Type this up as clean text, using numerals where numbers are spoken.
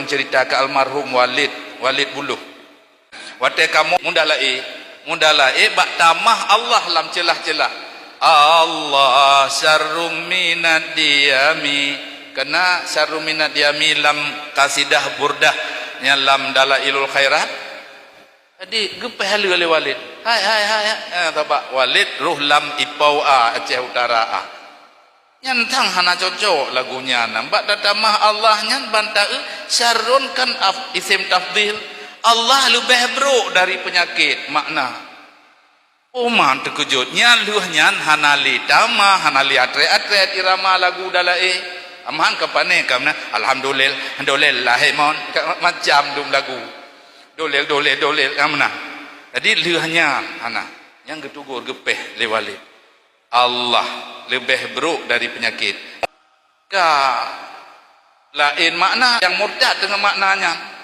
cerita ke almarhum Walid Buluh. Wate kamu mundalai bak tamah Allah lam celah-celah. Allah syarrum minad diami. Kena syarrum minad diami lam kasidah burdah yang lam dalailul khairat. Jadi gepeh halu oleh Walid. Hai tabak Walid ruh lam ipau Aceh Utara Nyantang hana cocok lagunya nampak datamah Allah nyan banta syarrun kan isim tafdhil. Allah lebih buruk dari penyakit makna. Man terkejutnya luh nyan hanali tama hanali atre irama lagu dalai. Amahan kapane kamna alhamdulillah mon macam dum lagu. Dolel kamna. Jadi luhnya hana yang getugur gepeh lewali. Allah lebih buruk dari penyakit. Lain makna yang murtad dengan maknanya.